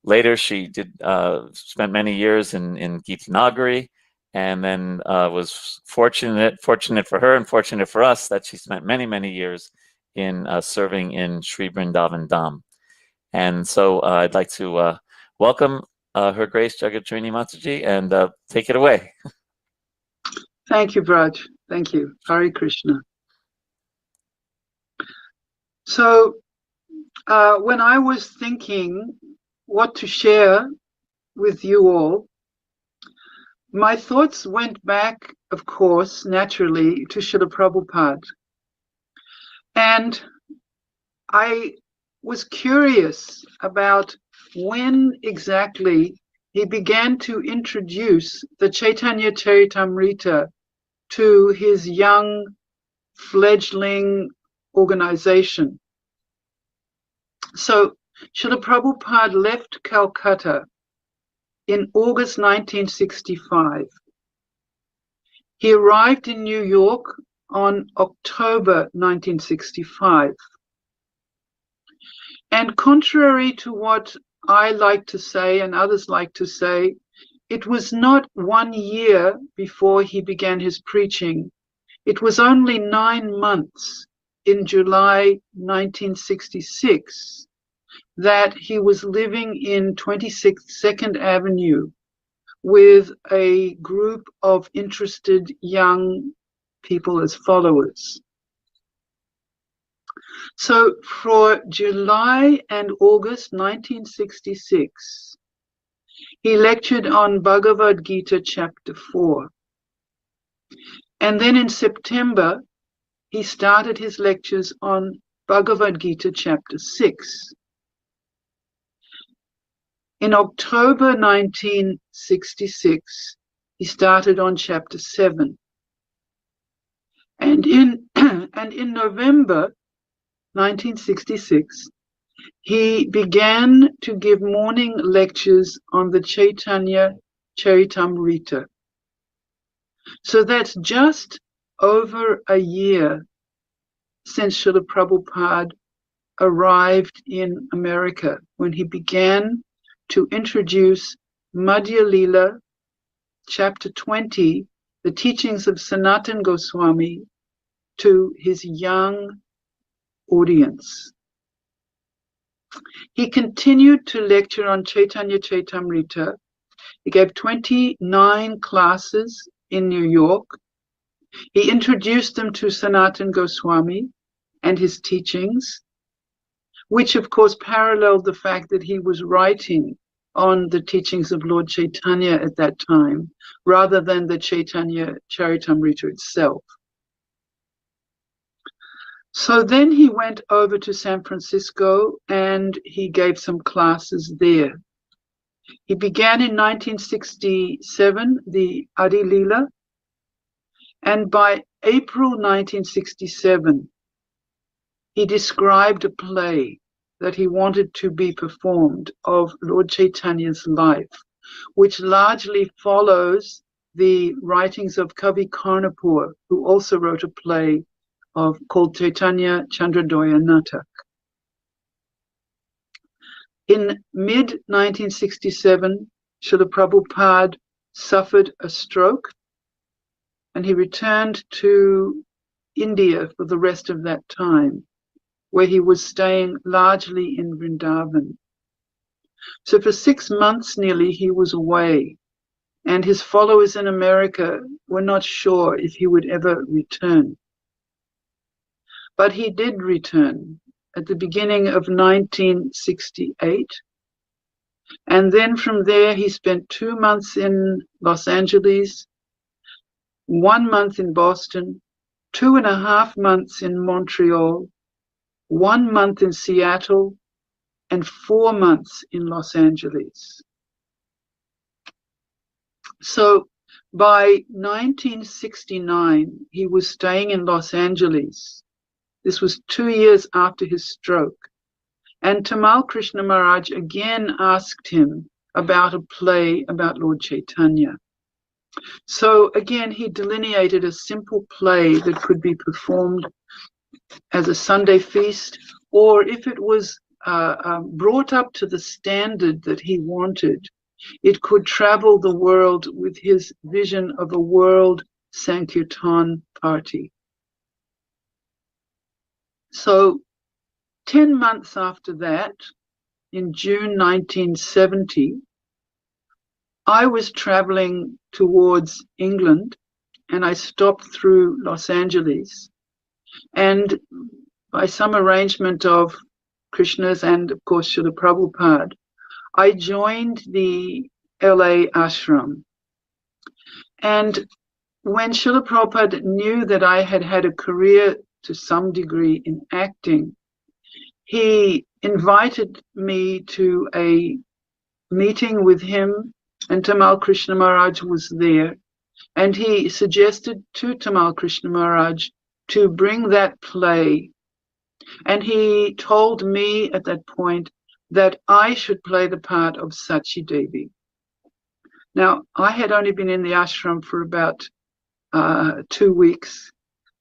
Later, she spent many years in Gita Nagari, and then was fortunate for her and fortunate for us that she spent many years in serving in Sri Vrindavan Dham. And so I'd like to welcome Her Grace Jagattarini Mataji and take it away. Thank you, Braj. Thank you. Hare Krishna. So when I was thinking what to share with you all, my thoughts went back, of course, naturally, to Srila Prabhupada. And I was curious about when exactly he began to introduce the Chaitanya Charitamrita to his young fledgling organization. So Srila Prabhupada left Calcutta in August 1965. He arrived in New York on October 1965. And contrary to what I like to say and others like to say, it was not 1 year before he began his preaching. It was only 9 months in July 1966 that he was living in 22nd Avenue with a group of interested young people as followers. So for July and August 1966, he lectured on Bhagavad Gita chapter 4. And then in September, he started his lectures on Bhagavad Gita chapter 6. In October 1966, he started on chapter 7. And in November 1966, he began to give morning lectures on the Chaitanya Charitamrita. So that's just over a year since Srila Prabhupada arrived in America, when he began to introduce Madhya Lila, chapter 20, the teachings of Sanatana Goswami, to his young audience. He continued to lecture on Chaitanya Charitamrita. He gave 29 classes in New York. He introduced them to Sanatana Goswami and his teachings, which of course paralleled the fact that he was writing on the teachings of Lord Chaitanya at that time, rather than the Chaitanya Charitamrita itself. So then he went over to San Francisco and he gave some classes there. He began in 1967, the Adi Lila, and by April 1967, he described a play that he wanted to be performed of Lord Chaitanya's life, which largely follows the writings of Kavi Karnapur, who also wrote a play called Chaitanya Chandradoya Natak. In mid-1967, Srila Prabhupada suffered a stroke, and he returned to India for the rest of that time, where he was staying largely in Vrindavan. So for 6 months nearly, he was away, and his followers in America were not sure if he would ever return. But he did return at the beginning of 1968. And then from there, he spent 2 months in Los Angeles, 1 month in Boston, 2.5 months in Montreal, 1 month in Seattle, and 4 months in Los Angeles. So by 1969, he was staying in Los Angeles. This was 2 years after his stroke. And Tamal Krishna Maharaj again asked him about a play about Lord Chaitanya. So again, he delineated a simple play that could be performed as a Sunday feast, or if it was brought up to the standard that he wanted, it could travel the world with his vision of a world Sankirtan party. So 10 months after that, in June 1970, I was traveling towards England, and I stopped through Los Angeles, and by some arrangement of Krishna's and of course Srila Prabhupada, I joined the LA ashram. And when Srila Prabhupada knew that I had had a career to some degree in acting, he invited me to a meeting with him, and Tamal Krishna Maharaj was there. And he suggested to Tamal Krishna Maharaj to bring that play. And he told me at that point that I should play the part of Sachi Devi. Now, I had only been in the ashram for about 2 weeks,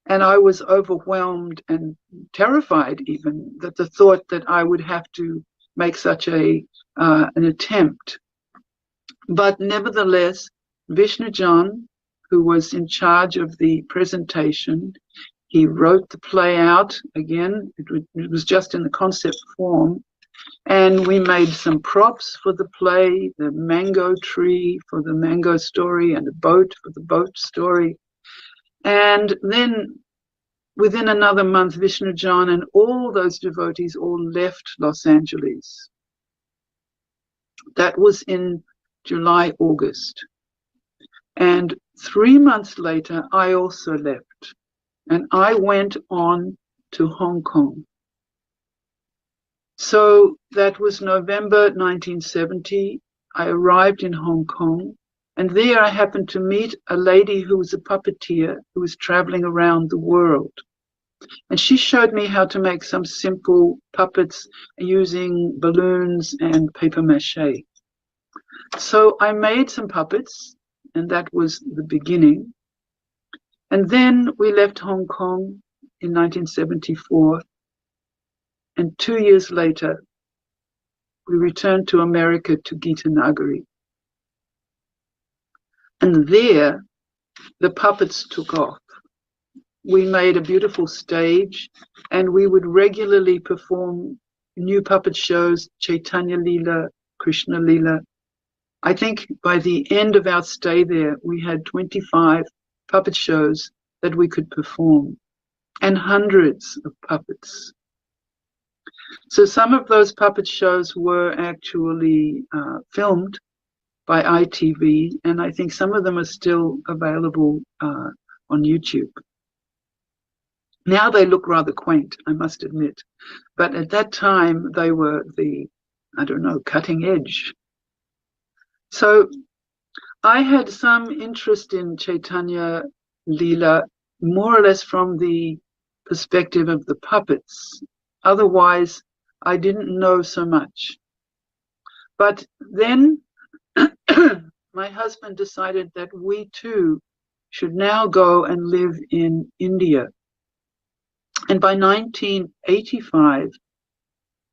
and I was overwhelmed and terrified even that the thought that I would have to make such an attempt. But nevertheless, Vishnujan, who was in charge of the presentation, he wrote the play out again. It was just in the concept form. And we made some props for the play, the mango tree for the mango story and a boat for the boat story. And then within another month, Vishnujan and all those devotees all left Los Angeles. That was in July, August. And 3 months later, I also left. And I went on to Hong Kong. So that was November 1970. I arrived in Hong Kong, and there I happened to meet a lady who was a puppeteer who was traveling around the world. And she showed me how to make some simple puppets using balloons and paper mache. So I made some puppets, and that was the beginning. And then we left Hong Kong in 1974. And 2 years later, we returned to America, to Gita Nagari. And there, the puppets took off. We made a beautiful stage, and we would regularly perform new puppet shows, Chaitanya Leela, Krishna Leela. I think by the end of our stay there, we had 25 puppet shows that we could perform, and hundreds of puppets. So some of those puppet shows were actually filmed by ITV, and I think some of them are still available on YouTube. Now they look rather quaint, I must admit. But at that time, they were the, I don't know, cutting edge. So I had some interest in Chaitanya Leela, more or less from the perspective of the puppets. Otherwise, I didn't know so much. But then my husband decided that we too should now go and live in India. And by 1985,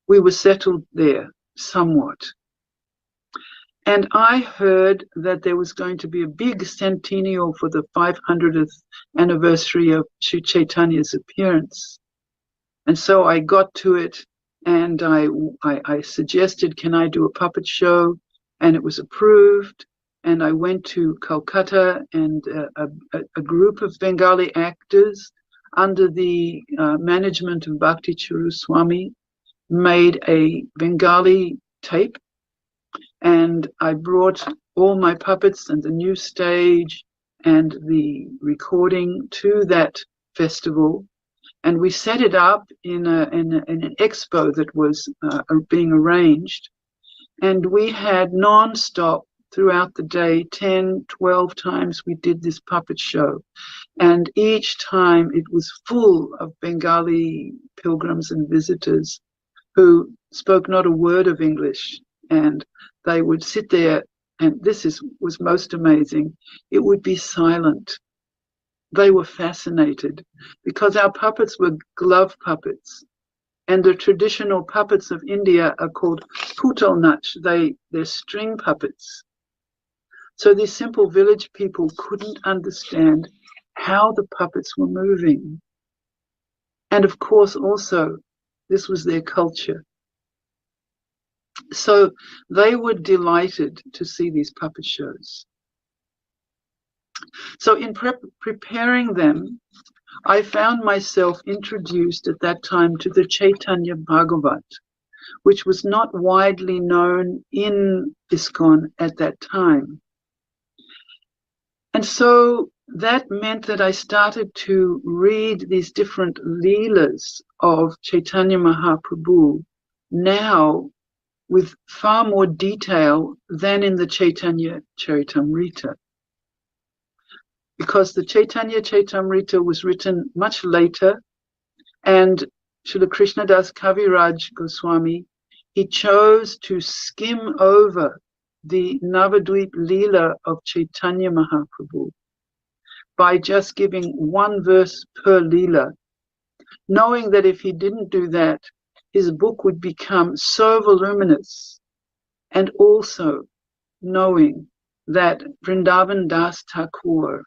we were settled there somewhat. And I heard that there was going to be a big centennial for the 500th anniversary of Sri Chaitanya's appearance. And so I got to it, and I suggested, can I do a puppet show? And it was approved. And I went to Calcutta, and a group of Bengali actors under the management of Bhakti Prema Swami made a Bengali tape. And I brought all my puppets and the new stage and the recording to that festival. And we set it up in an expo that was being arranged. And we had non-stop throughout the day, 10, 12 times we did this puppet show. And each time it was full of Bengali pilgrims and visitors who spoke not a word of English. And they would sit there, and this was most amazing. It would be silent. They were fascinated because our puppets were glove puppets. And the traditional puppets of India are called putalnach. They're string puppets. So these simple village people couldn't understand how the puppets were moving. And of course, also, this was their culture. So they were delighted to see these puppet shows. So in preparing them, I found myself introduced at that time to the Chaitanya Bhagavat, which was not widely known in ISKCON at that time. And so that meant that I started to read these different leelas of Chaitanya Mahaprabhu now with far more detail than in the Chaitanya Charitamrita. Because the Chaitanya Charitamrita was written much later, and Srila Krishnadas Kaviraj Goswami, he chose to skim over the Navadvip Leela of Chaitanya Mahaprabhu by just giving one verse per Leela, knowing that if he didn't do that, his book would become so voluminous, and also knowing that Vrindavan Das Thakur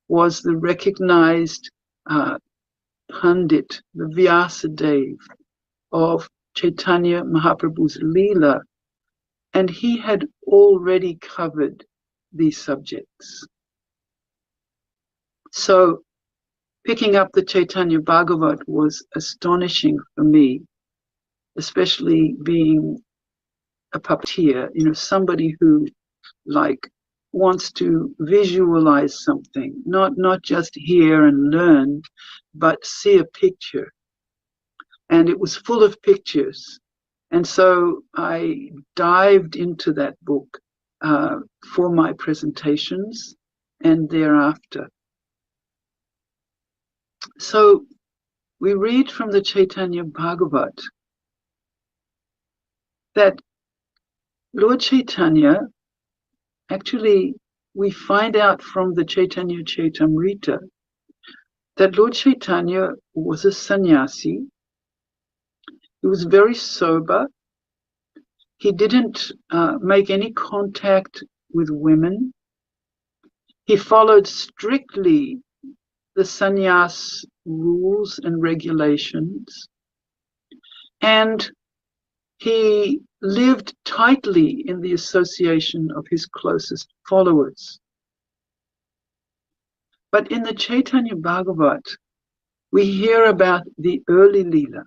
was the recognized Pandit, the Vyasadeva of Chaitanya Mahaprabhu's Leela, and he had already covered these subjects. So picking up the Chaitanya Bhagavat was astonishing for me, especially being a puppeteer, somebody who wants to visualize something, not just hear and learn, but see a picture. And it was full of pictures. And so I dived into that book for my presentations and thereafter. So we read from the Chaitanya Bhagavat that Lord Chaitanya, actually, we find out from the Chaitanya Charitamrita that Lord Chaitanya was a sannyasi. He was very sober. He didn't make any contact with women. He followed strictly the sannyas rules and regulations. And he lived tightly in the association of his closest followers. But in the Chaitanya Bhagavat, we hear about the early Leela.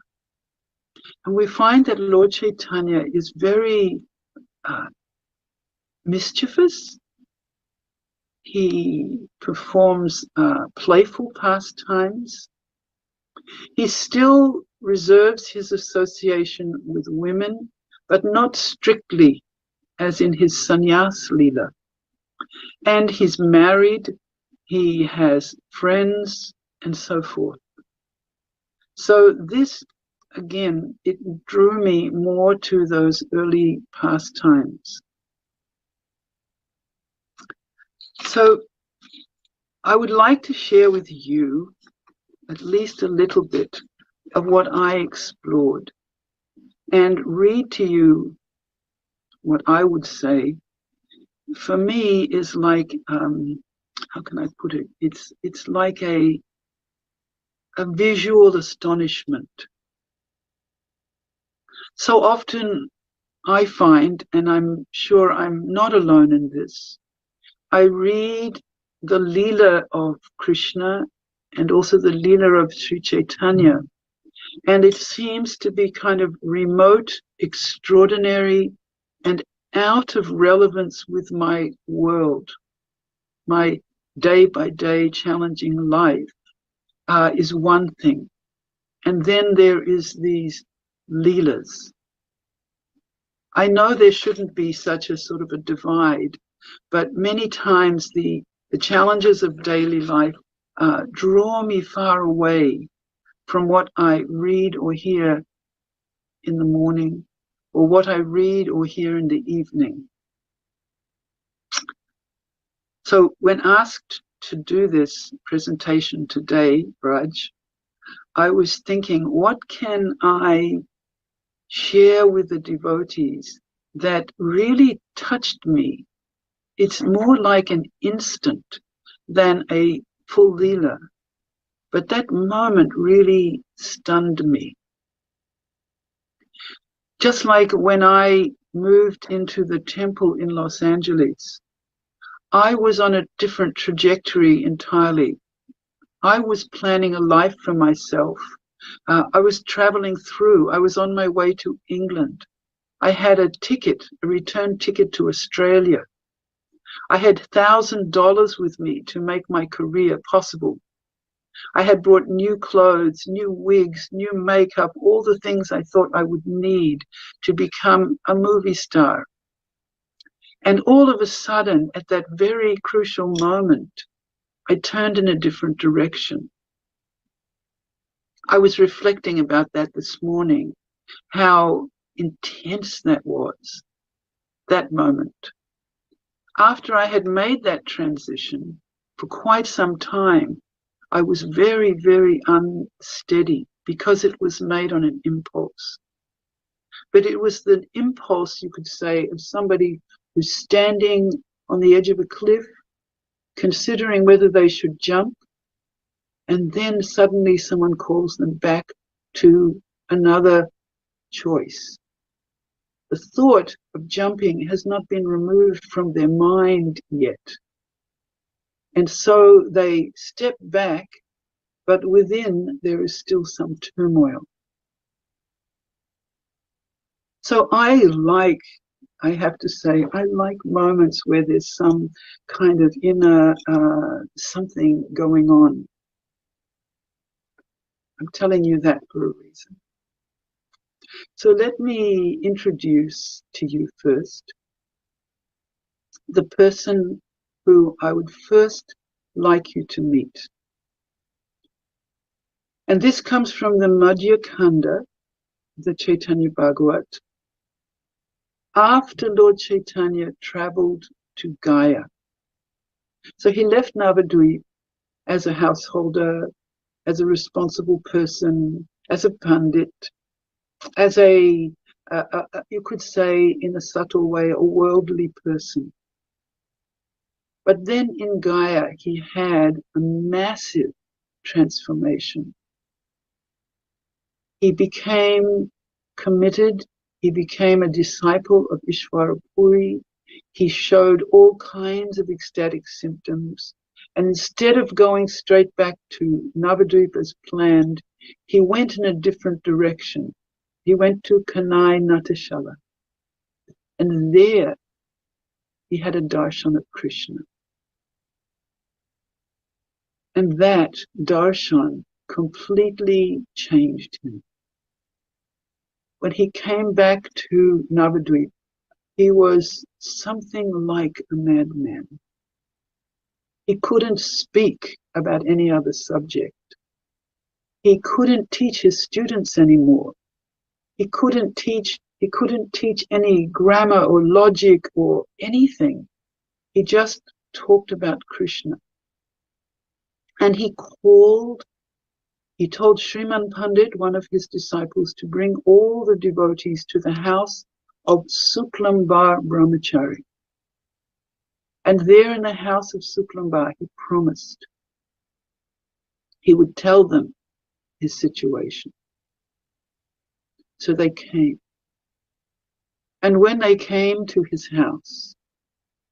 And we find that Lord Chaitanya is very mischievous. He performs playful pastimes. He still reserves his association with women, but not strictly as in his sannyas Leela. And he's married, he has friends, and so forth. So this, again, it drew me more to those early pastimes. So I would like to share with you at least a little bit of what I explored and read to you what I would say for me is like, how can I put it? It's like a visual astonishment. So often I find, and I'm sure I'm not alone in this, I read the Leela of Krishna and also the Leela of Sri Chaitanya, and it seems to be kind of remote, extraordinary, and out of relevance with my world. My day-by-day challenging life is one thing. And then there is these Leelas. I know there shouldn't be such a sort of a divide, but many times the challenges of daily life draw me far away from what I read or hear in the morning, or what I read or hear in the evening. So when asked to do this presentation today, Raj, I was thinking, what can I share with the devotees that really touched me? It's more like an instant than a full leela. But that moment really stunned me. Just like when I moved into the temple in Los Angeles, I was on a different trajectory entirely. I was planning a life for myself. I was traveling through. I was on my way to England. I had a ticket, a return ticket to Australia. I had $1,000 with me to make my career possible. I had brought new clothes, new wigs, new makeup, all the things I thought I would need to become a movie star. And all of a sudden, at that very crucial moment, I turned in a different direction. I was reflecting about that this morning, how intense that was, that moment. After I had made that transition, for quite some time, I was very, very unsteady because it was made on an impulse. But it was the impulse, you could say, of somebody who's standing on the edge of a cliff, considering whether they should jump, and then suddenly someone calls them back to another choice. The thought of jumping has not been removed from their mind yet. And so they step back, but within there is still some turmoil. So I have to say, I like moments where there's some kind of inner something going on. I'm telling you that for a reason. So let me introduce to you first the person who I would first like you to meet. And this comes from the Madhya Kanda, the Chaitanya Bhagavat. After Lord Chaitanya traveled to Gaya. So he left Navadvip as a householder, as a responsible person, as a pandit, as you could say in a subtle way, a worldly person. But then in Gaya, he had a massive transformation. He became committed. He became a disciple of Ishvara Puri. He showed all kinds of ecstatic symptoms. And instead of going straight back to Navadvip as planned, he went in a different direction. He went to Kanai Natashala. And there he had a darshan of Krishna. And that darshan completely changed him. When he came back to Navadvip, he was something like a madman. He couldn't speak about any other subject. He couldn't teach his students anymore. He couldn't teach any grammar or logic or anything. He just talked about Krishna. And he told Sriman Pandit, one of his disciples, to bring all the devotees to the house of Suklambar Brahmachari. And there in the house of Suklambar, he promised he would tell them his situation. So they came. And when they came to his house,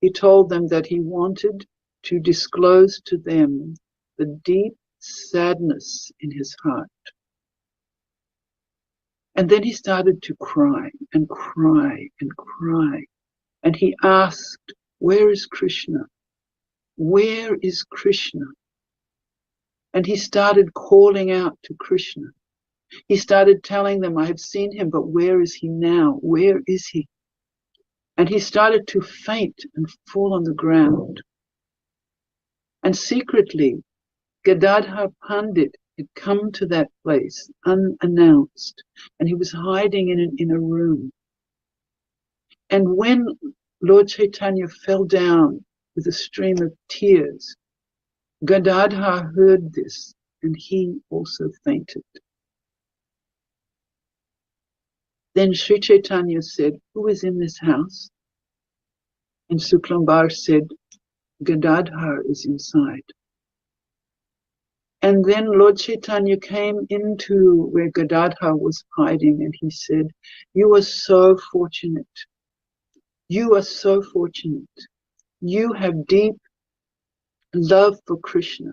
he told them that he wanted to disclose to them the deep sadness in his heart. And then he started to cry and cry and cry. And he asked, "Where is Krishna? Where is Krishna?" And he started calling out to Krishna. He started telling them, "I have seen him, but where is he now? Where is he?" And he started to faint and fall on the ground. And secretly, Gadadhar Pandit had come to that place unannounced, and he was hiding in a room. And when Lord Chaitanya fell down with a stream of tears, Gadadhar heard this, and he also fainted. Then Sri Chaitanya said, "Who is in this house?" And Suklambar said, "Gadadhar is inside." And then Lord Chaitanya came into where Gadadhar was hiding, and he said, "You are so fortunate. You are so fortunate. You have deep love for Krishna,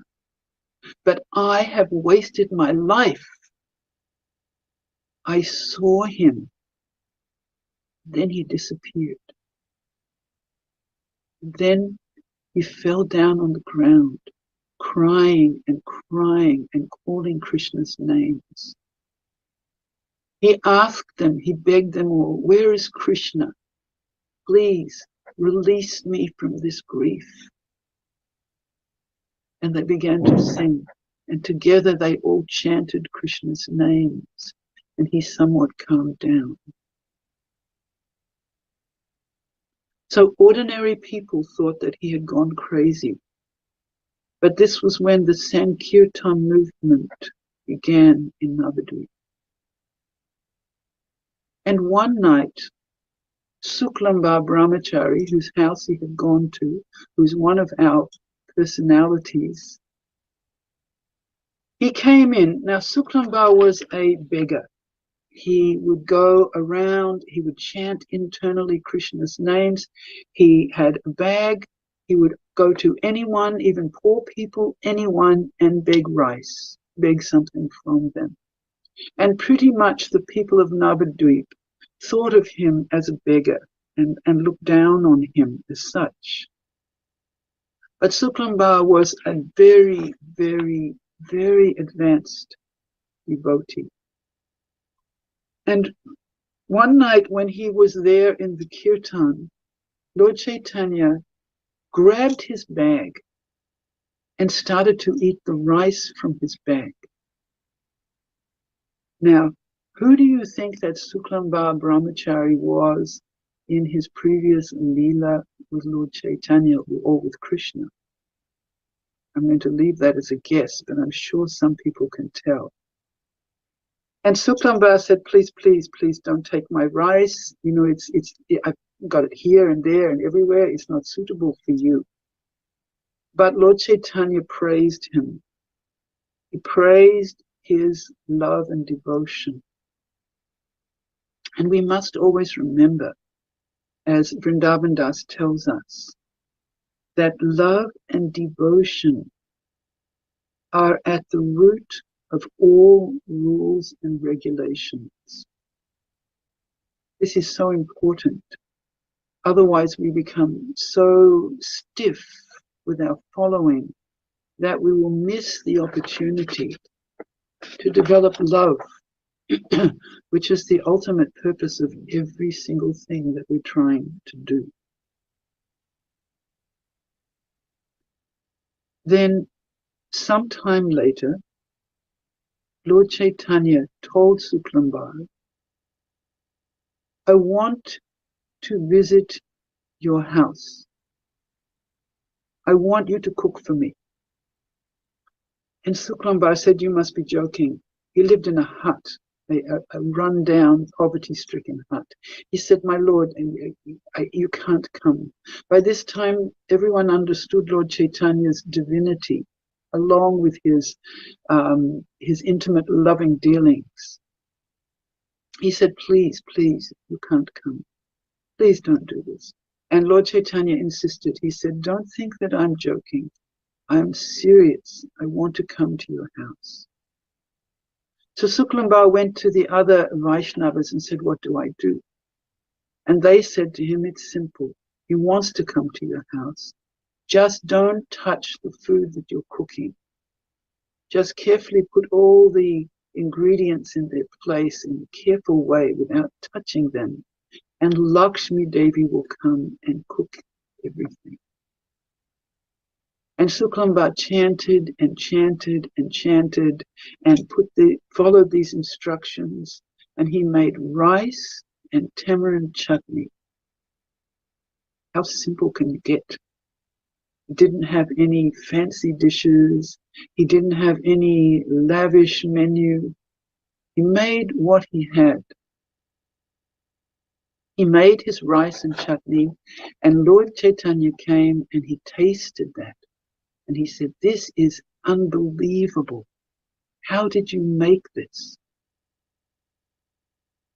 but I have wasted my life. I saw him. Then he disappeared. Then he fell down on the ground, crying and calling Krishna's names. He asked them, he begged them all, 'Where is Krishna? Please release me from this grief.' And they began to sing, and together they all chanted Krishna's names, and he somewhat calmed down. So ordinary people thought that he had gone crazy. But this was when the Sankirtan movement began in Navadvip. And one night, Suklambar Brahmachari, whose house he had gone to, who's one of our personalities, he came in. Now, Suklambar was a beggar. He would go around, he would chant internally Krishna's names. He had a bag. He would go to anyone, even poor people, anyone, and beg rice, beg something from them. And pretty much the people of Navadvip thought of him as a beggar and looked down on him as such. But Suklambar was a very, very, very advanced devotee. And one night when he was there in the kirtan, Lord Chaitanya grabbed his bag and started to eat the rice from his bag. Now, who do you think that Suklambar Brahmachari was in his previous Leela with Lord Chaitanya or with Krishna? I'm going to leave that as a guess, but I'm sure some people can tell. And Suklambar said, "Please, please, please don't take my rice. You know, I've got it here and there and everywhere. It's not suitable for you." But Lord Chaitanya praised him. He praised his love and devotion. And we must always remember, as Vrindavan Das tells us, that love and devotion are at the root of all rules and regulations. This is so important. Otherwise, we become so stiff with our following that we will miss the opportunity to develop love, which is the ultimate purpose of every single thing that we're trying to do. Then, sometime later, Lord Chaitanya told Suklambar, "I want to visit your house. I want you to cook for me." And Suklambar said, "You must be joking." He lived in a hut, a run-down, poverty-stricken hut. He said, "My lord, you can't come." By this time, everyone understood Lord Chaitanya's divinity, along with his intimate, loving dealings. He said, "Please, please, you can't come. Please don't do this." And Lord Chaitanya insisted. He said, "Don't think that I'm joking. I'm serious. I want to come to your house." So Suklambar went to the other Vaishnavas and said, "What do I do?" And they said to him, "It's simple. He wants to come to your house. Just don't touch the food that you're cooking. Just carefully put all the ingredients in their place in a careful way without touching them. And Lakshmi Devi will come and cook everything." And Suklambar chanted and chanted and chanted and followed these instructions. And he made rice and tamarind chutney. How simple can you get? He didn't have any fancy dishes. He didn't have any lavish menu. He made what he had. He made his rice and chutney, and Lord Chaitanya came and he tasted that. And he said, "This is unbelievable. How did you make this?"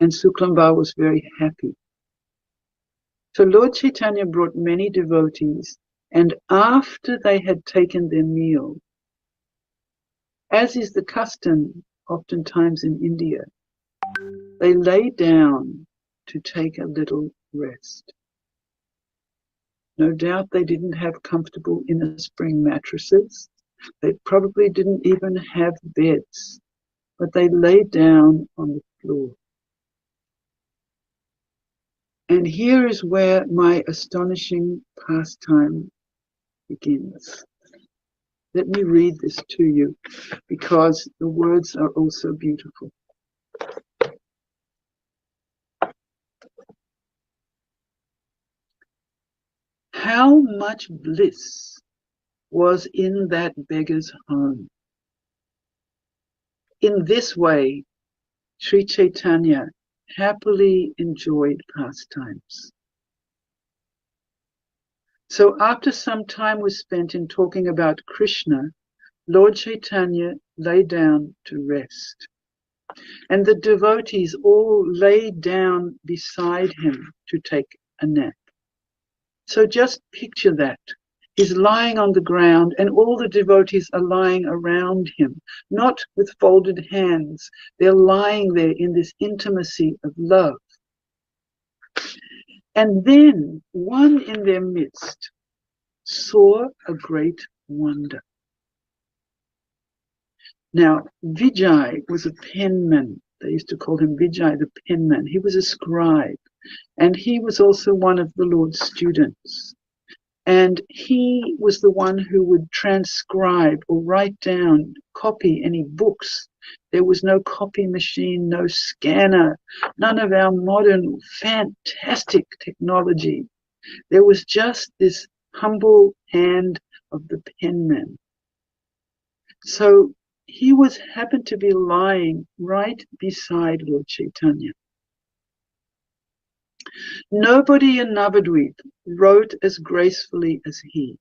And Suklambar was very happy. So Lord Chaitanya brought many devotees, and after they had taken their meal, as is the custom oftentimes in India, they lay down to take a little rest. No doubt they didn't have comfortable inner spring mattresses. They probably didn't even have beds, but they lay down on the floor. And here is where my astonishing pastime begins. Let me read this to you because the words are also beautiful. How much bliss was in that beggar's home. In this way, Sri Chaitanya happily enjoyed pastimes. So after some time was spent in talking about Krishna, Lord Chaitanya lay down to rest. And the devotees all lay down beside him to take a nap. So just picture that. He's lying on the ground and all the devotees are lying around him, not with folded hands. They're lying there in this intimacy of love. And then one in their midst saw a great wonder. Now, Vijay was a penman. They used to call him Vijay the penman. He was a scribe, and he was also one of the Lord's students. And he was the one who would transcribe or write down, copy any books. There was no copy machine, no scanner, none of our modern fantastic technology. There was just this humble hand of the penman. So he happened to be lying right beside Lord Chaitanya. Nobody in Navadvip wrote as gracefully as he.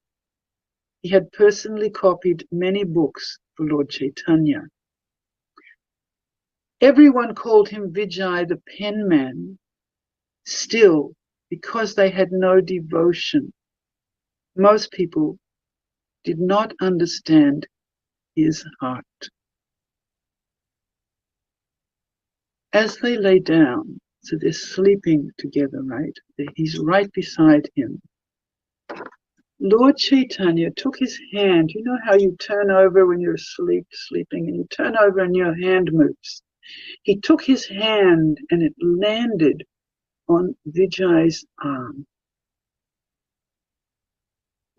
He had personally copied many books for Lord Chaitanya. Everyone called him Vijay the penman. Still, because they had no devotion, most people did not understand his heart. As they lay down, so they're sleeping together, right? He's right beside him. Lord Chaitanya took his hand. You know how you turn over when you're sleeping, and you turn over and your hand moves. He took his hand and it landed on Vijay's arm.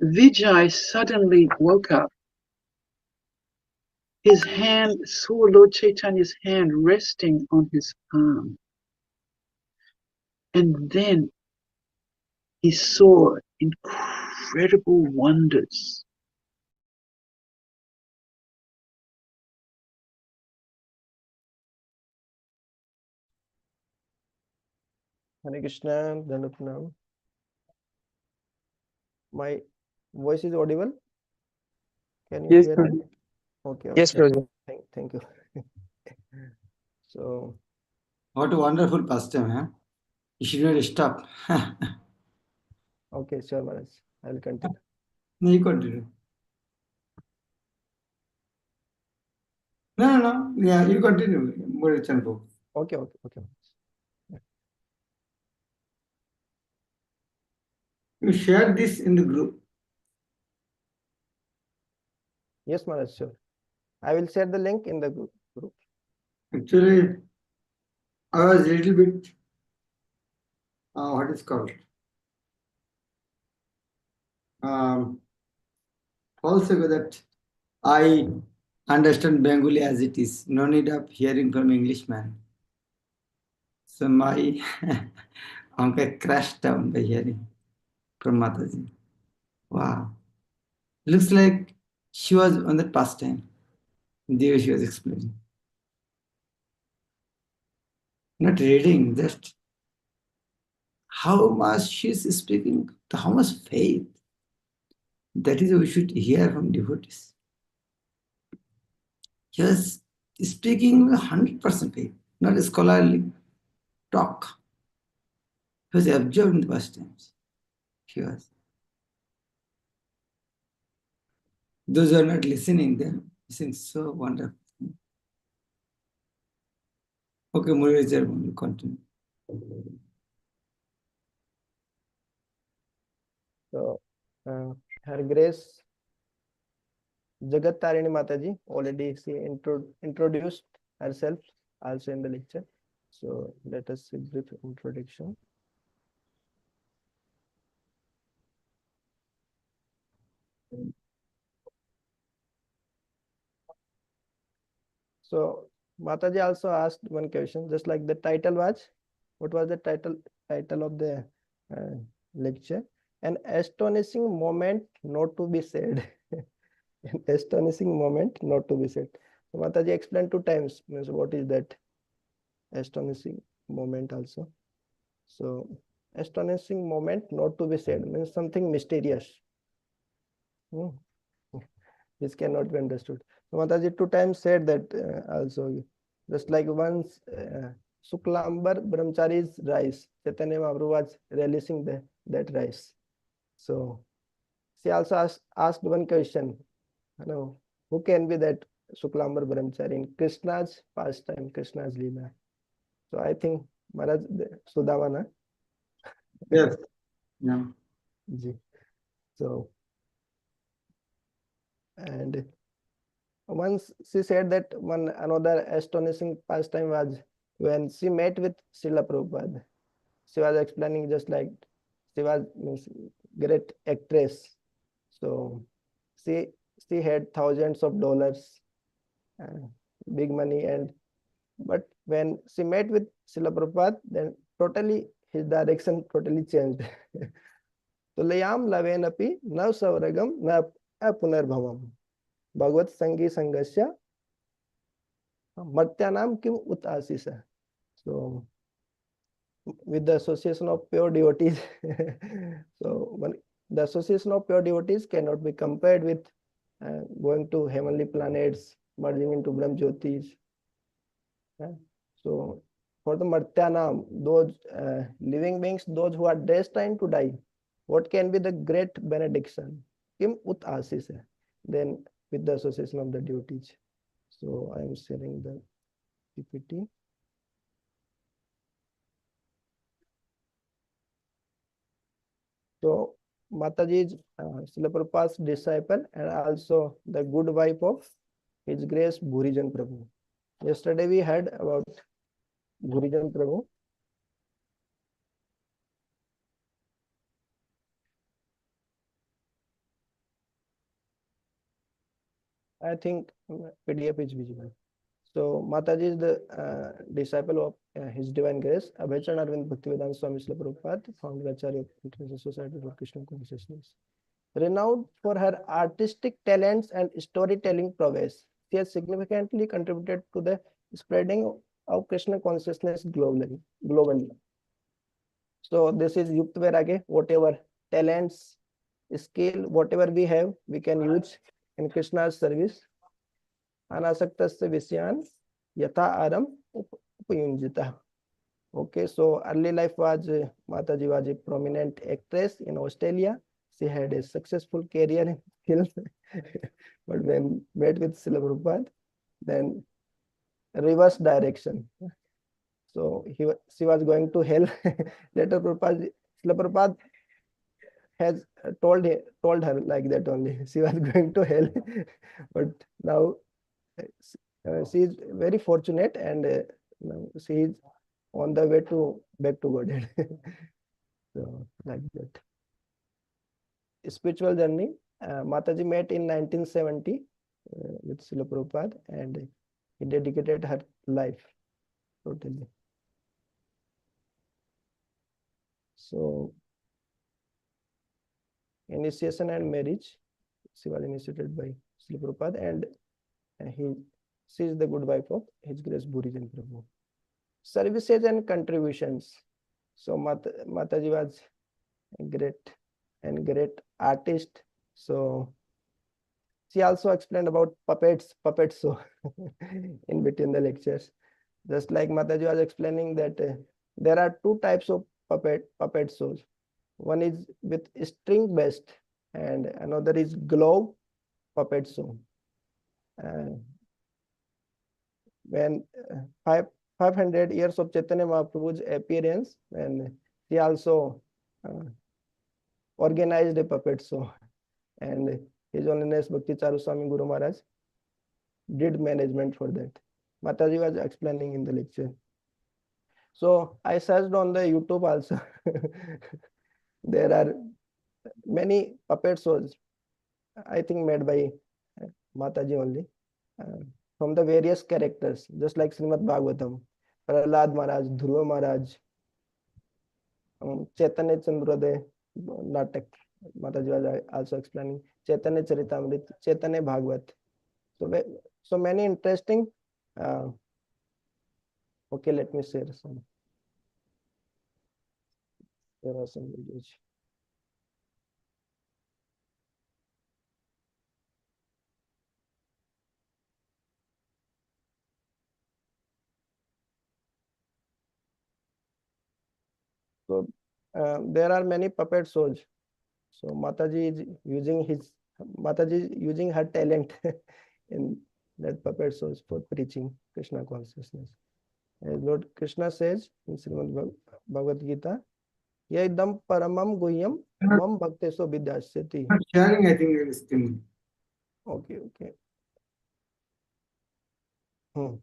Vijay suddenly woke up. His hand saw Lord Chaitanya's hand resting on his arm. And then he saw incredible wonders. Hare Krishna, Dandapanam. My voice is audible? Can you hear me? Okay. Yes, Prabhuji. Thank you. So, What a wonderful pastime, huh? You should not stop. okay, sure, Maharaj. I will continue. No, you continue. No. Yeah, you continue. Okay. You share this in the group. Yes, Maharaj, sure. I will share the link in the group. Actually, I was a little bit, what is called? Also that I understand Bengali as it is. No need of hearing from Englishman. So my uncle crashed down by hearing from Mataji. Wow. Looks like she was on the pastime. The way she was explaining. Not reading, just how much she is speaking, how much faith. That is what we should hear from devotees. He was speaking with 100% faith, not a scholarly talk. He was absorbed in the pastimes. He was. Those who are not listening, they're listening so wonderful. Okay, Murali will continue. So, Her Grace Jagattarini Mataji already she introduced herself also in the lecture. So let us see brief introduction. So Mataji also asked one question, just like the title was. What was the title of the lecture? An astonishing moment not to be said. An astonishing moment not to be said. So Mataji explained 2 times means what is that astonishing moment also. So astonishing moment not to be said means something mysterious. This cannot be understood. So Mataji 2 times said that also, just like once Suklambar Brahmachari's rice, Chaitanya Mahaprabhu was relishing that rice. So she also asked one question, who can be that Suklambar Brahmachari in Krishna's pastime, Krishna's Leela? So I think Maharaj Sudamana. Yes. No. So, and once she said that one another astonishing pastime was when she met with Srila Prabhupada. She was explaining just like she was great actress. So she had thousands of dollars, big money, but when she met with Srila Prabhupada, then totally his direction totally changed. Tulayam lavenapi na savragam na apunarbhavam. Bhagavad Sangi Sangasya Martyanam Kim Ut Asisa. So with the association of pure devotees, the association of pure devotees cannot be compared with going to heavenly planets, merging into Brahm Jyotis. So for the Martyanam, those living beings, those who are destined to die, what can be the great benediction? Kim Ut Asisa. Then with the association of the devotees. So I am sharing the PPT. So Mataji is Srila Prabhupada's disciple and also the good wife of His Grace Bhurijan Prabhu. Yesterday we heard about Bhurijan Prabhu. I think PDF is visible. So Mataji is the disciple of His Divine Grace, Abhayachan Arvind Bhaktivedanta Swami Srila Prabhupada, founder Acharya of International Society for Krishna Consciousness. Renowned for her artistic talents and storytelling prowess, she has significantly contributed to the spreading of Krishna consciousness globally. So this is Yukt Vairagya, whatever talents, skill, whatever we have, we can use in Krishna's service. Anasaktasya Visyan Yatha Aram Upayunjita. Okay, so early life was Mataji was a prominent actress in Australia. She had a successful career in film, but when met with Srila Prabhupada, then reverse direction. So she was going to hell. Later, Srila Prabhupada has told her like that only. She was going to hell, but now she is very fortunate and she is on the way to back to Godhead. So like that. Spiritual journey. Mataji met in 1970 with Srila Prabhupada and he dedicated her life totally. So initiation and marriage. was initiated by Sri Prabhupada, and she is the good wife of His Grace Bhurijan Prabhu. Services and contributions. So Mataji was a great artist. So she also explained about puppet show in between the lectures. Just like Mataji was explaining that there are two types of puppet shows. One is with string based, and another is glove puppet show. When 500 years of Chaitanya Mahaprabhu's appearance, and he also organized a puppet show, and His Holiness Bhakti Swami Guru Maharaj did management for that. Mataji was explaining in the lecture. So I searched on the YouTube also. There are many puppet shows, I think made by Mataji only, from the various characters, just like Srimad Bhagavatam, Prahlad Maharaj, Dhruva Maharaj, Chaitanya Chandroday Natak, Mataji was also explaining, Chaitanya Charitamrit, Chaitanya Bhagavat. So many interesting. Okay, let me share some. There are some videos. So there are many puppet shows. So Mataji is using her talent in that puppet shows for preaching Krishna consciousness. As Lord Krishna says in Srimad Bhagavad Gita, Yadam paramam guhyam mam bhakteso vidyasyati. Not sharing, I think, this thing. Okay. So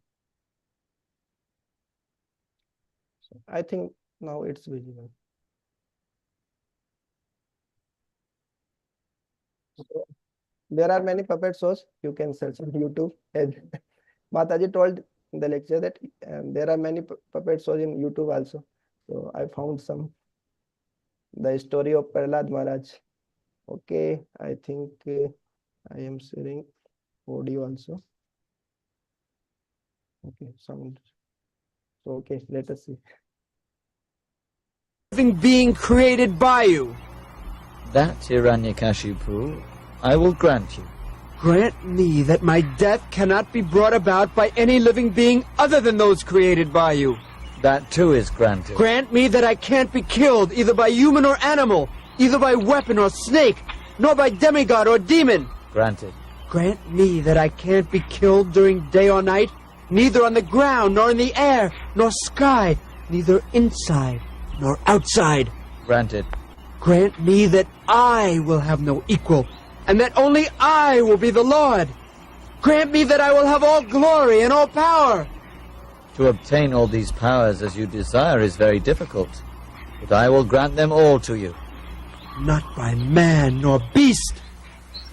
I think now it's visible. So there are many puppet shows. You can search on YouTube. And Mataji told in the lecture that there are many puppet shows in YouTube also. So I found some. The story of Prahlad Maharaj. Okay, I think I am sharing audio also. Okay, sound. So okay, let us see. Living being created by you. That, Hiranyakashipu, I will grant you. Grant me that my death cannot be brought about by any living being other than those created by you. That too is granted. Grant me that I can't be killed either by human or animal, either by weapon or snake, nor by demigod or demon. Granted. Grant me that I can't be killed during day or night, neither on the ground nor in the air, nor sky, neither inside nor outside. Granted. Grant me that I will have no equal, and that only I will be the Lord. Grant me that I will have all glory and all power. To obtain all these powers as you desire is very difficult, but I will grant them all to you. Not by man nor beast,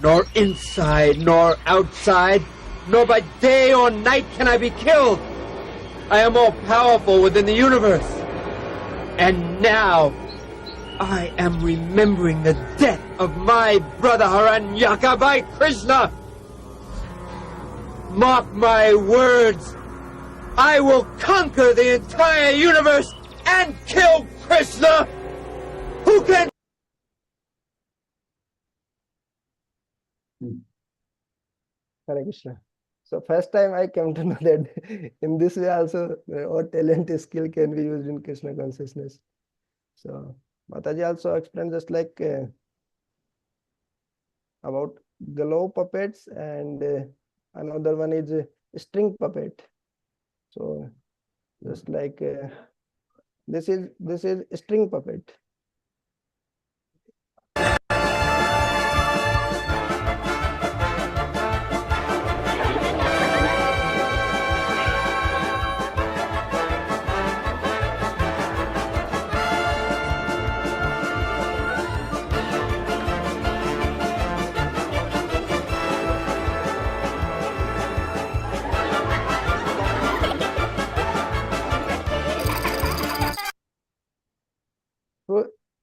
nor inside nor outside, nor by day or night can I be killed. I am all powerful within the universe. And now, I am remembering the death of my brother Haranyaka by Krishna. Mark my words. I will conquer the entire universe and kill Krishna. Who can... Hare Krishna. So first time I came to know that in this way also our talent skill can be used in Krishna consciousness. So Mataji also explained just like about glow puppets, and another one is string puppet. So just like this is string puppet.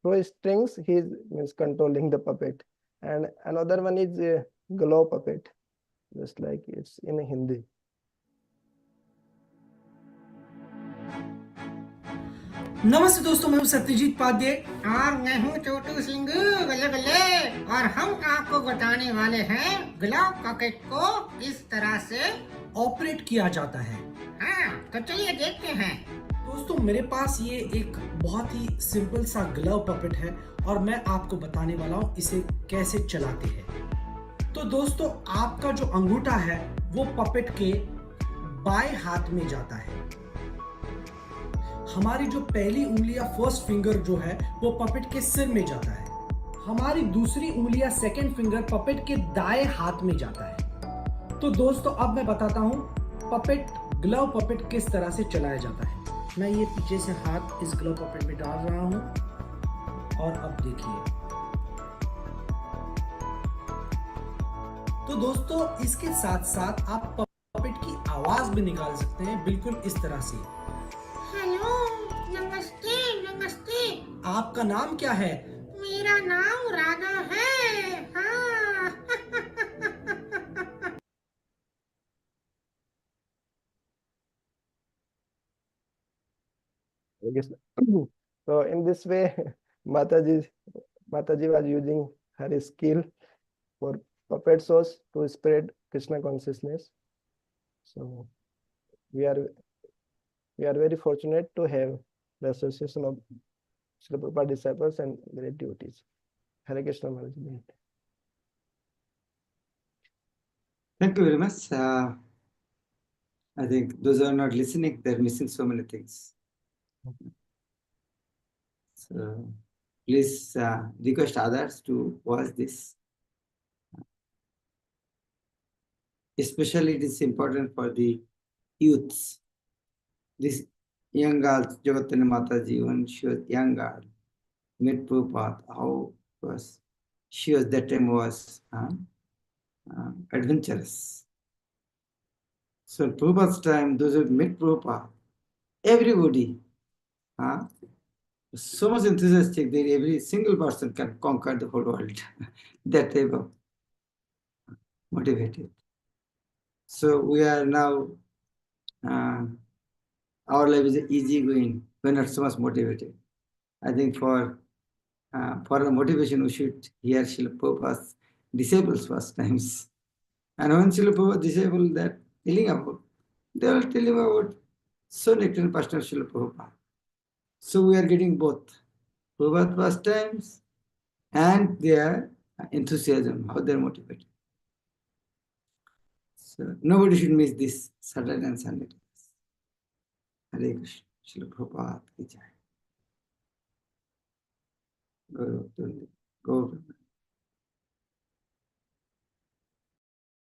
Through strings, he means controlling the puppet. And another one is glow puppet, just like it's in Hindi. नमस्ते दोस्तों, मैं हूं सत्यजीत पाध्ये और मैं हूं छोटू सिंह बल्ले बल्ले, और हम आपको बताने वाले हैं ग्लव पॉकेट को किस तरह से ऑपरेट किया जाता है। हाँ, तो चलिए देखते हैं। दोस्तों, मेरे पास ये एक बहुत ही सिंपल सा ग्लव पॉकेट है और मैं आपको बताने वाला हूँ इसे कैसे चलाते हैं। तो दोस्तों, आपका जो अंगूठा है वो पॉकेट के बाएं हाथ में जाता है। हमारी जो पहली उंगली या फर्स्ट फिंगर जो है वो पपेट के सिर में जाता है। हमारी दूसरी उंगली या सेकंड फिंगर पपेट के दाएं हाथ में जाता है। तो दोस्तों, अब मैं बताता हूं पपेट, ग्लव पपेट किस तरह से चलाया जाता है। मैं ये पीछे से हाथ इस ग्लव पपेट में डाल रहा हूं और अब देखिए। तो दोस्तों, इसके साथ साथ आप पपेट की आवाज भी निकाल सकते हैं, बिल्कुल इस तरह से। हेलो, नमस्ते नमस्ते। आपका नाम क्या है? मेरा नाम राधा है। हाँ। So in this way, Mataji was using her skill for puppet shows to spread Krishna consciousness. So we are very fortunate to have the association of Srila Prabhupada disciples and great devotees. Hare Krishna Maharaji. Thank you very much. I think those who are not listening, they're missing so many things. So please request others to watch this. Especially it is important for the youths. This young girl, Jagattarini Mataji, when she was young girl, met Prabhupada, how was she was that time was adventurous. So Prabhupada's time, those who met Prabhupada, everybody, so much enthusiastic that every single person can conquer the whole world. That type of motivated. So we are now, our life is easy going. We're not so much motivated. I think for our motivation, we should hear Srila Prabhupada's disciples first times. And when Srila Prabhupada disciple that telling about, they will tell him about so nectar pastor Srila Prabhupada. So we are getting both Prabhupada first times and their enthusiasm, how they are motivated. So nobody should miss this Saturday and Sunday. Hare Krishna, Srila Prabhupada ki jai. Guru Bhakti.